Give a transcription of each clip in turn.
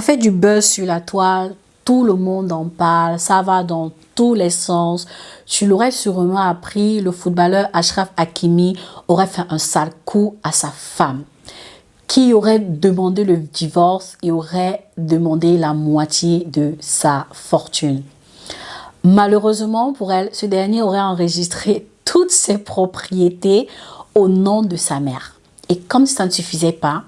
Ça fait du buzz sur la toile, tout le monde en parle, ça va dans tous les sens. Tu l'aurais sûrement appris, le footballeur Achraf Hakimi aurait fait un sale coup à sa femme, qui aurait demandé le divorce et aurait demandé la moitié de sa fortune. Malheureusement pour elle, ce dernier aurait enregistré toutes ses propriétés au nom de sa mère. Et comme ça ne suffisait pas,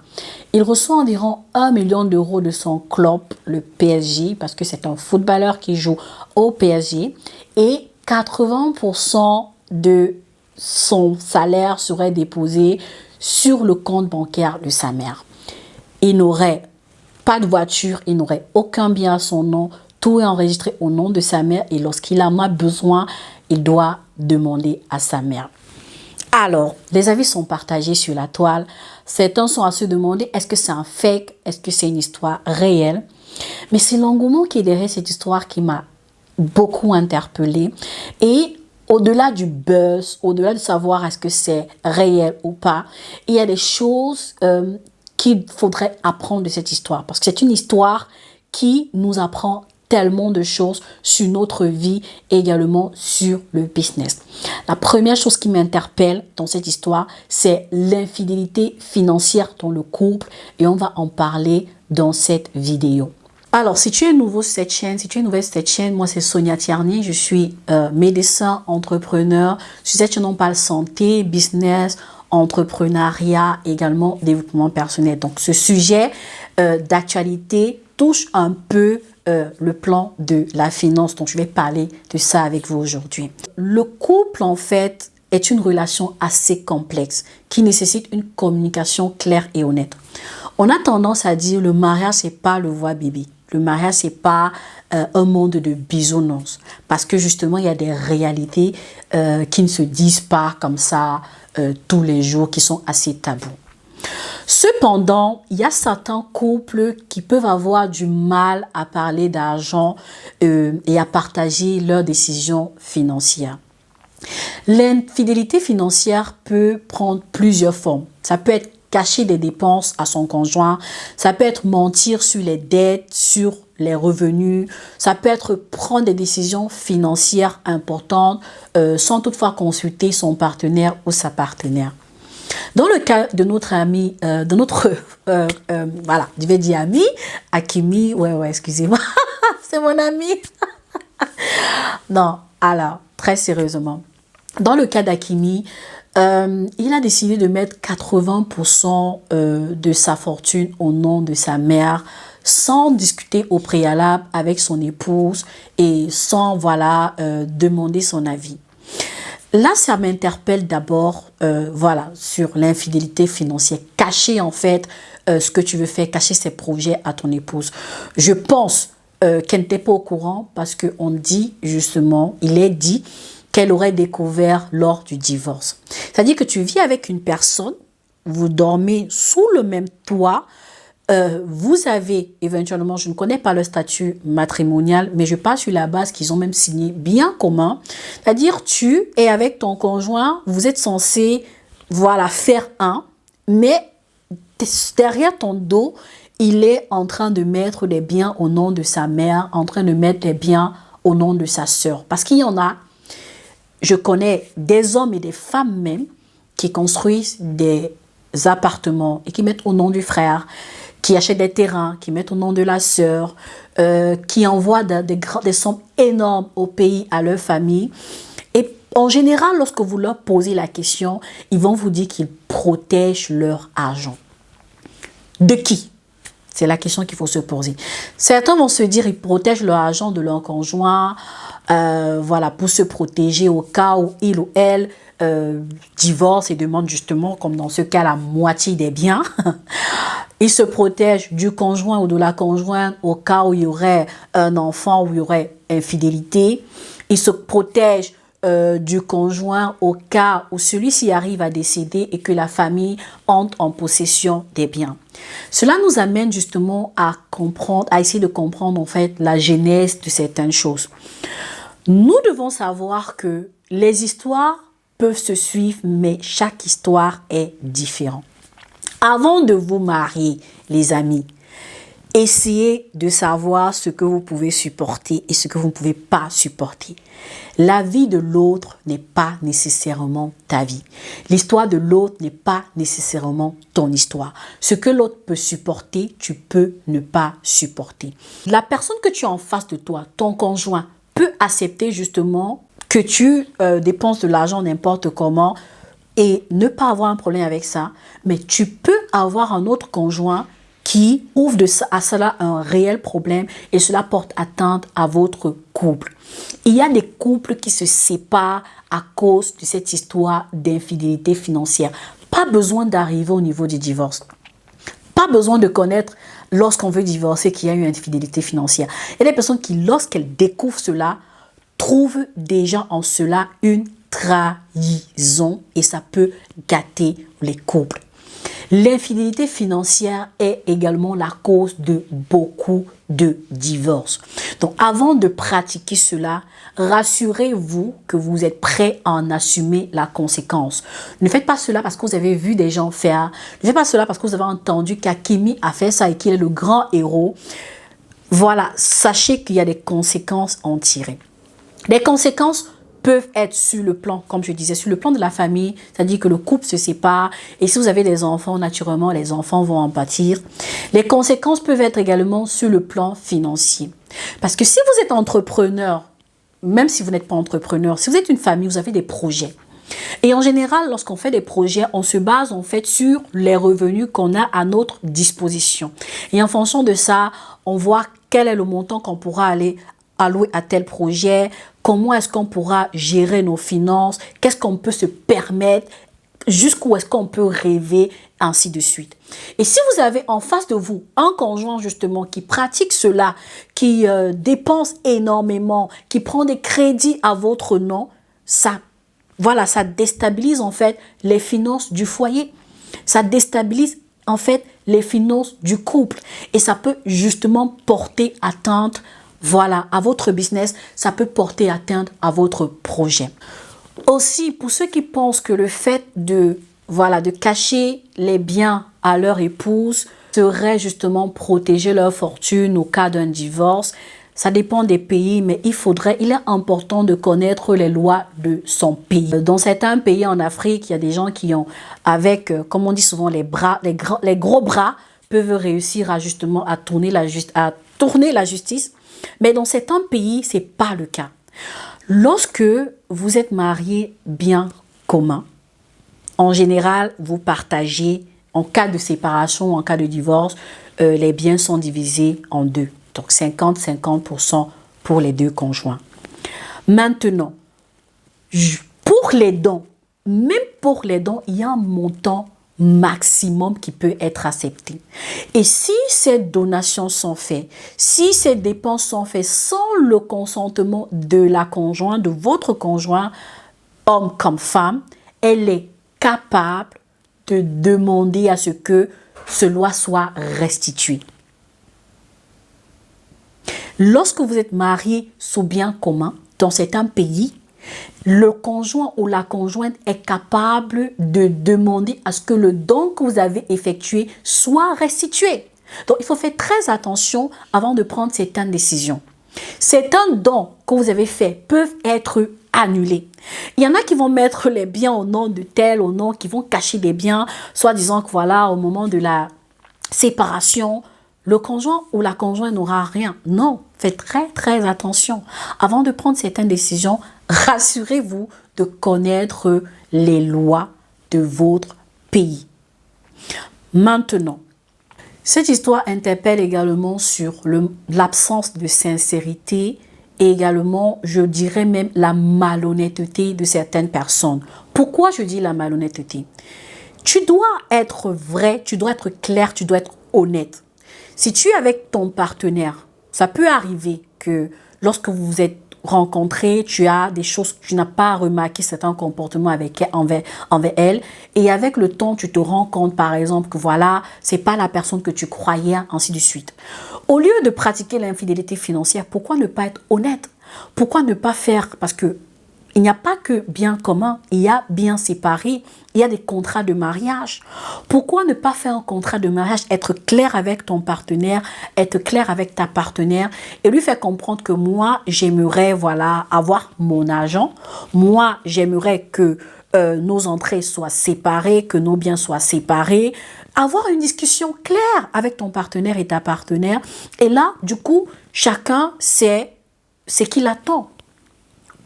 il reçoit environ 1 million d'euros de son club, le PSG, parce que c'est un footballeur qui joue au PSG, et 80% de son salaire serait déposé sur le compte bancaire de sa mère. Il n'aurait pas de voiture, il n'aurait aucun bien à son nom, tout est enregistré au nom de sa mère et lorsqu'il en a besoin, il doit demander à sa mère. Alors, les avis sont partagés sur la toile. Certains sont à se demander, est-ce que c'est un fake? Est-ce que c'est une histoire réelle? Mais c'est l'engouement qui est derrière cette histoire qui m'a beaucoup interpellée. Et au-delà du buzz, au-delà de savoir est-ce que c'est réel ou pas, il y a des choses qu'il faudrait apprendre de cette histoire. Parce que c'est une histoire qui nous apprend tellement de choses sur notre vie et également sur le business. La première chose qui m'interpelle dans cette histoire, c'est l'infidélité financière dans le couple et on va en parler dans cette vidéo. Alors, si tu es nouveau sur cette chaîne, si tu es nouvelle sur cette chaîne, moi c'est Sonia Tierney, je suis médecin, entrepreneur. Sur cette chaîne, on parle santé, business, entrepreneuriat, également développement personnel. Donc, ce sujet d'actualité touche un peu le plan de la finance, donc je vais parler de ça avec vous aujourd'hui. Le couple, en fait, est une relation assez complexe qui nécessite une communication claire et honnête. On a tendance à dire le mariage, c'est pas le voie bébé. Le mariage, c'est pas un monde de bisounours. Parce que justement, il y a des réalités qui ne se disent pas comme ça tous les jours, qui sont assez tabous. Cependant, il y a certains couples qui peuvent avoir du mal à parler d'argent et à partager leurs décisions financières. L'infidélité financière peut prendre plusieurs formes. Ça peut être cacher des dépenses à son conjoint, ça peut être mentir sur les dettes, sur les revenus, ça peut être prendre des décisions financières importantes sans toutefois consulter son partenaire ou sa partenaire. Dans le cas de notre ami, voilà, je vais dire ami, Hakimi, ouais, excusez-moi, c'est mon ami. Non, alors, très sérieusement, dans le cas d'Hakimi, il a décidé de mettre 80% de sa fortune au nom de sa mère, sans discuter au préalable avec son épouse et sans, voilà, demander son avis. Là, ça m'interpelle d'abord, voilà, sur l'infidélité financière. Cacher, en fait, ce que tu veux faire, cacher ses projets à ton épouse. Je pense qu'elle n'était pas au courant parce qu'on dit, justement, il est dit qu'elle aurait découvert lors du divorce. C'est-à-dire que tu vis avec une personne, vous dormez sous le même toit, vous avez éventuellement, je ne connais pas le statut matrimonial, mais je parle sur la base qu'ils ont même signé bien commun. C'est-à-dire, tu es avec ton conjoint, vous êtes censé, voilà, faire un, mais derrière ton dos, il est en train de mettre des biens au nom de sa mère, en train de mettre des biens au nom de sa sœur. Parce qu'il y en a, je connais des hommes et des femmes même qui construisent des appartements et qui mettent au nom du frère, qui achètent des terrains, qui mettent au nom de la sœur, qui envoient des sommes énormes au pays, à leur famille. Et en général, lorsque vous leur posez la question, ils vont vous dire qu'ils protègent leur argent. De qui? C'est la question qu'il faut se poser. Certains vont se dire qu'ils protègent leur argent de leur conjoint, voilà, pour se protéger au cas où il ou elle divorce et demande justement, comme dans ce cas, la moitié des biens. Ils se protègent du conjoint ou de la conjointe au cas où il y aurait un enfant, où il y aurait infidélité. Ils se protègent du conjoint au cas où celui-ci arrive à décéder et que la famille entre en possession des biens. Cela nous amène justement à comprendre, à essayer de comprendre en fait la genèse de certaines choses. Nous devons savoir que les histoires peuvent se suivre, mais chaque histoire est différente. Avant de vous marier, les amis, Essayez de savoir ce que vous pouvez supporter et ce que vous ne pouvez pas supporter. La vie de l'autre n'est pas nécessairement ta vie. L'histoire de l'autre n'est pas nécessairement ton histoire. Ce que l'autre peut supporter, tu peux ne pas supporter. La personne que tu as en face de toi, ton conjoint, peut accepter justement que tu dépenses de l'argent n'importe comment et ne pas avoir un problème avec ça. Mais tu peux avoir un autre conjoint qui ouvre à cela un réel problème et cela porte atteinte à votre couple. Il y a des couples qui se séparent à cause de cette histoire d'infidélité financière. Pas besoin d'arriver au niveau du divorce. Pas besoin de connaître lorsqu'on veut divorcer qu'il y a eu une infidélité financière. Il y a des personnes qui, lorsqu'elles découvrent cela, trouvent déjà en cela une trahison et ça peut gâter les couples. L'infidélité financière est également la cause de beaucoup de divorces. Donc, avant de pratiquer cela, rassurez-vous que vous êtes prêt à en assumer la conséquence. Ne faites pas cela parce que vous avez vu des gens faire. Ne faites pas cela parce que vous avez entendu qu'Hakimi a fait ça et qu'il est le grand héros. Voilà, sachez qu'il y a des conséquences à en tirer. Les conséquences peuvent être sur le plan, comme je disais, sur le plan de la famille, c'est-à-dire que le couple se sépare et si vous avez des enfants, naturellement, les enfants vont en pâtir. Les conséquences peuvent être également sur le plan financier. Parce que si vous êtes entrepreneur, même si vous n'êtes pas entrepreneur, si vous êtes une famille, vous avez des projets. Et en général, lorsqu'on fait des projets, on se base en fait sur les revenus qu'on a à notre disposition. Et en fonction de ça, on voit quel est le montant qu'on pourra aller allouer à tel projet, comment est-ce qu'on pourra gérer nos finances, qu'est-ce qu'on peut se permettre, jusqu'où est-ce qu'on peut rêver, ainsi de suite. Et si vous avez en face de vous un conjoint justement qui pratique cela, qui dépense énormément, qui prend des crédits à votre nom, ça déstabilise en fait les finances du foyer. Ça déstabilise en fait les finances du couple et ça peut justement porter atteinte à votre business, ça peut porter atteinte à votre projet. Aussi, pour ceux qui pensent que le fait de cacher les biens à leur épouse serait justement protéger leur fortune au cas d'un divorce, ça dépend des pays, mais il est important de connaître les lois de son pays. Dans certains pays en Afrique, il y a des gens qui ont, comme on dit souvent, les gros bras, peuvent réussir à tourner la justice. Mais dans certains pays, ce n'est pas le cas. Lorsque vous êtes marié bien commun, en général, vous partagez, en cas de séparation, en cas de divorce, les biens sont divisés en deux. Donc 50-50% pour les deux conjoints. Maintenant, pour les dons, même pour les dons, il y a un montant maximum qui peut être accepté. Et si ces donations sont faites, si ces dépenses sont faites sans le consentement de la conjointe, de votre conjoint, homme comme femme, elle est capable de demander à ce que cela soit restitué. Lorsque vous êtes marié sous bien commun, dans certains pays, le conjoint ou la conjointe est capable de demander à ce que le don que vous avez effectué soit restitué. Donc, il faut faire très attention avant de prendre certaines décisions. Certains dons que vous avez faits peuvent être annulés. Il y en a qui vont mettre les biens au nom de tel, au nom, qui vont cacher des biens, soit disant que au moment de la séparation, le conjoint ou la conjointe n'aura rien. Non, faites très très attention. Avant de prendre certaines décisions, rassurez-vous de connaître les lois de votre pays. Maintenant, cette histoire interpelle également sur l'absence de sincérité et également, je dirais même, la malhonnêteté de certaines personnes. Pourquoi je dis la malhonnêteté? Tu dois être vrai, tu dois être clair, tu dois être honnête. Si tu es avec ton partenaire, ça peut arriver que lorsque vous vous êtes rencontrés, tu as des choses, tu n'as pas remarqué certains comportements envers elle. Et avec le temps, tu te rends compte, par exemple, que c'est pas la personne que tu croyais, ainsi de suite. Au lieu de pratiquer l'infidélité financière, pourquoi ne pas être honnête? Pourquoi ne pas faire? Parce que il n'y a pas que bien commun, il y a bien séparé, il y a des contrats de mariage. Pourquoi ne pas faire un contrat de mariage, être clair avec ton partenaire, être clair avec ta partenaire et lui faire comprendre que moi, j'aimerais voilà, avoir mon argent, moi, j'aimerais que nos entrées soient séparées, que nos biens soient séparés, avoir une discussion claire avec ton partenaire et ta partenaire. Et là, du coup, chacun sait ce qu'il attend.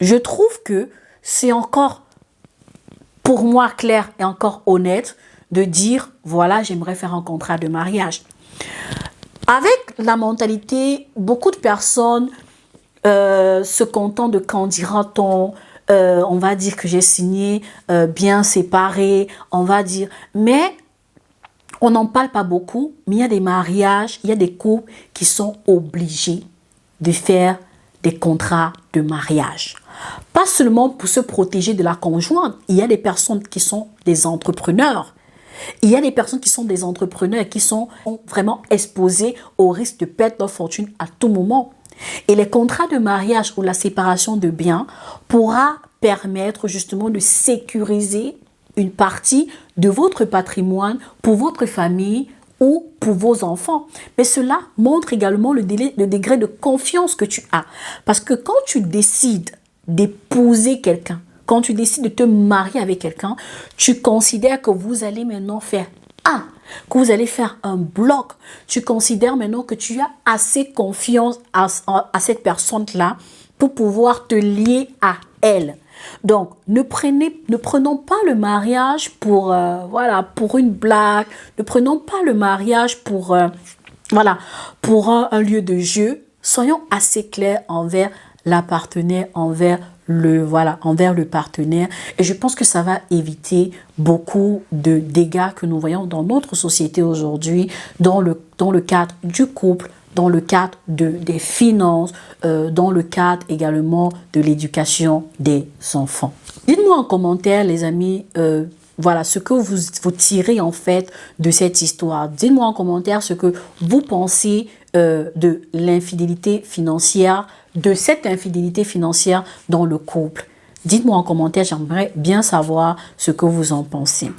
Je trouve que c'est encore, pour moi, clair et encore honnête de dire, voilà, j'aimerais faire un contrat de mariage. Avec la mentalité, beaucoup de personnes se contentent de quand dira-t-on, on va dire que j'ai signé bien séparé, on va dire, mais on n'en parle pas beaucoup, mais il y a des mariages, il y a des couples qui sont obligés de faire des contrats de mariage. Pas seulement pour se protéger de la conjointe, il y a des personnes qui sont des entrepreneurs. Il y a des personnes qui sont des entrepreneurs et qui sont vraiment exposées au risque de perdre leur fortune à tout moment. Et les contrats de mariage ou la séparation de biens pourra permettre justement de sécuriser une partie de votre patrimoine pour votre famille ou pour vos enfants. Mais cela montre également le degré de confiance que tu as. Parce que quand tu décides d'épouser quelqu'un, quand tu décides de te marier avec quelqu'un, tu considères que vous allez maintenant faire que vous allez faire un bloc. Tu considères maintenant que tu as assez confiance à cette personne-là pour pouvoir te lier à elle. Donc, ne prenons pas le mariage pour, voilà, pour une blague. Ne prenons pas le mariage pour, voilà, pour un lieu de jeu. Soyons assez clairs envers la partenaire, envers le partenaire. Et je pense que ça va éviter beaucoup de dégâts que nous voyons dans notre société aujourd'hui, dans le cadre du couple, dans le cadre des finances, dans le cadre également de l'éducation des enfants. Dites-moi en commentaire, les amis, voilà ce que vous tirez en fait de cette histoire. Dites-moi en commentaire ce que vous pensez de l'infidélité financière, de cette infidélité financière dans le couple. Dites-moi en commentaire, j'aimerais bien savoir ce que vous en pensez.